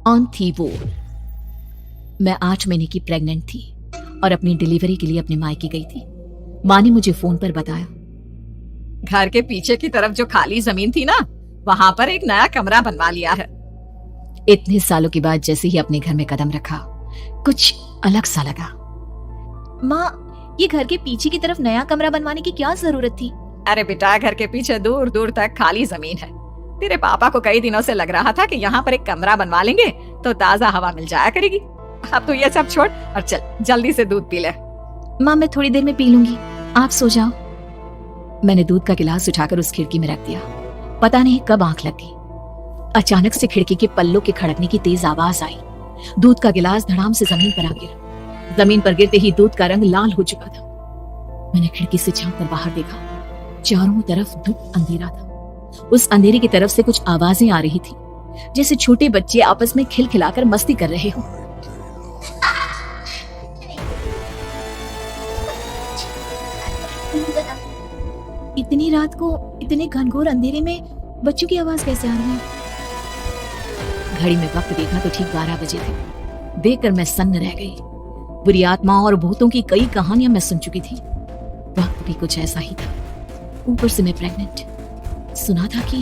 On थी वो। मैं 8 महीने की प्रेग्नेंट थी और अपनी डिलीवरी के लिए अपने मायके गई थी। माँ ने मुझे फोन पर बताया, घर के पीछे की तरफ जो खाली जमीन थी ना, वहां पर एक नया कमरा बनवा लिया है। इतने सालों के बाद जैसे ही अपने घर में कदम रखा, कुछ अलग सा लगा। माँ, ये घर के पीछे की तरफ नया कमरा बनवाने की क्या जरूरत थी? अरे बेटा, घर के पीछे दूर दूर तक खाली जमीन है। तेरे पापा को कई दिनों से लग रहा था कि यहाँ पर एक कमरा बनवा लेंगे तो ताजा हवा मिल जाया करेगी। अब तो ये सब छोड़ और चल जल्दी से दूध पी ले। माँ, मैं थोड़ी देर में पी लूंगी, आप सो जाओ। मैंने दूध का गिलास उठाकर उस खिड़की में रख दिया। पता नहीं कब आंख लग गई। अचानक से खिड़की के पल्लों के खड़कने की तेज आवाज आई। दूध का गिलास धड़ाम से जमीन पर आ गिरा। जमीन पर गिरते ही दूध का रंग लाल हो चुका था। मैंने खिड़की से झांक कर बाहर देखा। चारों तरफ धुप अंधेरा था। उस अंधेरे की तरफ से कुछ आवाजें आ रही थी, जैसे छोटे बच्चे आपस में खिलखिलाकर मस्ती कर रहे हो। इतनी रात को इतने घनघोर अंधेरे में बच्चों की आवाज कैसे आ रही है? घड़ी में वक्त देखा तो ठीक 12 बजे थे। देखकर मैं सन्न रह गई। बुरी आत्माओं और भूतों की कई कहानियां मैं सुन चुकी थी। वक्त भी कुछ ऐसा ही था। ऊपर से मैं प्रेग्नेंट। सुना था कि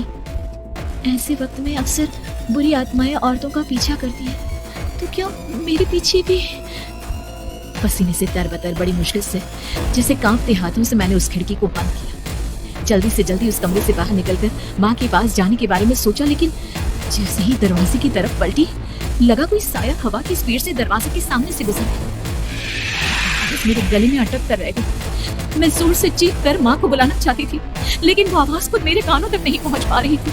ऐसे वक्त में अक्सर बुरी आत्माएं औरतों का पीछा करती हैं, तो क्या मेरे पीछे भी? पसीने से तरबतर बड़ी मुश्किल से, जैसे कांपते हाथों से मैंने उस खिड़की को बंद किया। जल्दी से जल्दी उस कमरे से बाहर निकलकर माँ के पास जाने के बारे में सोचा, लेकिन जैसे ही दरवाजे की तरफ पलटी, लगा कोई साया हवा की स्पीड से दरवाजे के सामने से गुजर गया। मेरे गले में अटक कर रह गई। मैं जोर से चीख कर माँ को बुलाना चाहती थी, लेकिन वो आवाज खुद मेरे कानों तक नहीं पहुंच पा रही थी।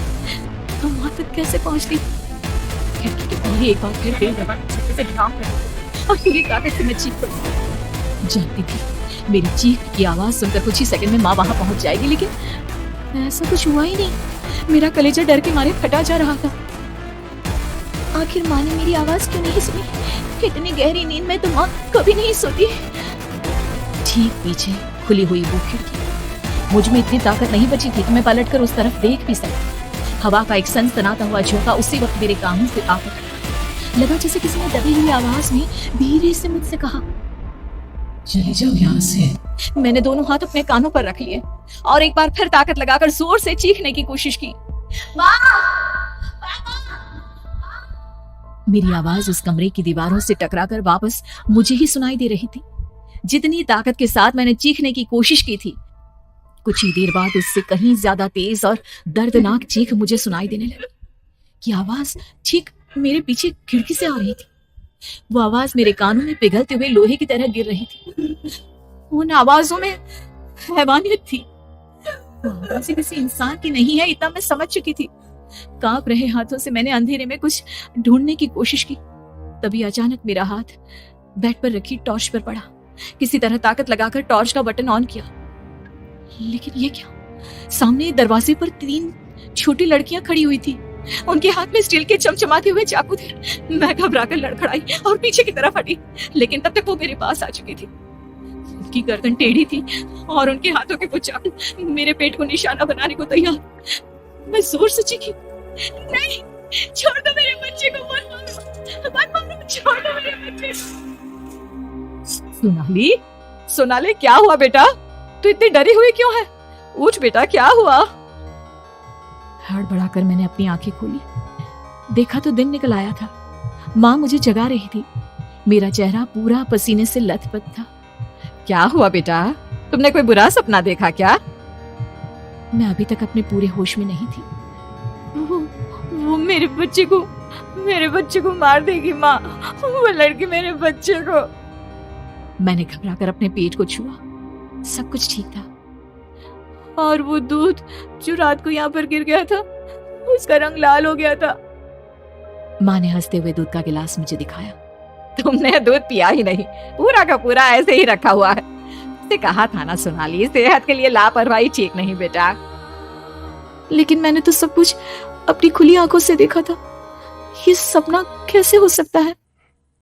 तो माँ तक कैसे पहुंचती? खिड़की के पहले एक बार फिर तेज दरवाजे से ढांक रही और पूरी ताकत से मैं चीख पड़ी। जानती थी मेरी चीख की आवाज सुनकर कुछ ही सेकंड में माँ वहां पहुंच जाएगी, लेकिन ऐसा कुछ हुआ ही नहीं। मेरा कलेजा डर के मारे फटा जा रहा था। आखिर माँ ने मेरी आवाज क्यों नहीं सुनी? इतनी गहरी नींद में तो माँ कभी नहीं सोती। ठीक पीछे खुली हुई वो खिड़की। मुझ में इतनी ताकत नहीं बची थी कि मैं पलटकर उस तरफ देख भी सका। हवा का एक सनसनाता हुआ झोंका उसी वक्त मेरे कानों से आ पड़ा। लगा जैसे किसी ने दबी हुई आवाज में धीरे से मुझसे कहा, चले जाओ यहाँ से। मैंने दोनों हाथ अपने कानों पर रख लिए और एक बार फिर ताकत लगाकर जोर से चीखने की कोशिश की। मेरी आवाज उस कमरे की दीवारों से टकराकर वापस मुझे ही सुनाई दे रही थी। जितनी ताकत के साथ मैंने चीखने की कोशिश की थी, कुछ ही देर बाद उससे कहीं ज्यादा तेज और दर्दनाक चीख मुझे सुनाई देने लगी। कि आवाज ठीक मेरे पीछे खिड़की से आ रही थी। वो आवाज मेरे कानों में पिघलते हुए लोहे की तरह गिर रही थी। उन आवाजों में हैवानियत थी। वो आवाज़ें किसी इंसान की नहीं है, इतना मैं समझ चुकी थी। कांप रहे हाथों से मैंने अंधेरे में कुछ ढूंढने की कोशिश की। तभी अचानक मेरा हाथ बेड पर रखी टॉर्च पर पड़ा। किसी तरह ताकत लगाकर टॉर्च का बटन ऑन किया, लेकिन ये क्या? सामने दरवाजे पर 3 छोटी लड़कियां खड़ी हुई थी। उनके हाथ में स्टील के चमचमाते हुए चाकू थे। मैं घबराकर लड़खड़ाई और पीछे की तरफ हटी, लेकिन तब तक वो मेरे पास आ चुकी थी। उनकी गर्दन टेढ़ी थी और उनके हाथों के वो चाकू मेरे पेट को निशाना बनाने को तैयार। मैं जोर से चीखी, नहीं, छोड़ दो मेरे बच्चे को, मत मारो, मत मारो, छोड़ दो मेरे बच्चे को। सोनाली, सोनाली, क्या हुआ बेटा? तू इतनी डरी हुई क्यों है? उठ बेटा, क्या हुआ? हड़बड़ाकर मैंने अपनी आंखें खोली। देखा तो दिन निकल आया था। माँ मुझे जगा रही थी। मेरा चेहरा पूरा पसीने से लथपथ था। क्या हुआ बेटा? तुमने कोई बुरा सपना देखा क्या? मैं अभी तक अपने पूरे होश में नहीं थी। वो मेरे बच्चे को मार देगी माँ। वो लड़की मेरे बच्चे को। मैंने घबराकर अपने पेट को छुआ। सब कुछ ठीक था। और वो दूध जो रात को यहाँ पर गिर गया था, उसका रंग लाल हो गया था। माँ ने हंसते हुए दूध का गिलास मुझे दिखाया। तुमने दूध पिया ही नहीं, पूरा का पूरा ऐसे ही रखा हुआ है। तुझसे कहा था ना सोनाली, सेहत के लिए लापरवाही ठीक नहीं बेटा। लेकिन मैंने तो सब कुछ अपनी खुली आंखों से देखा था। ये सपना कैसे हो सकता है?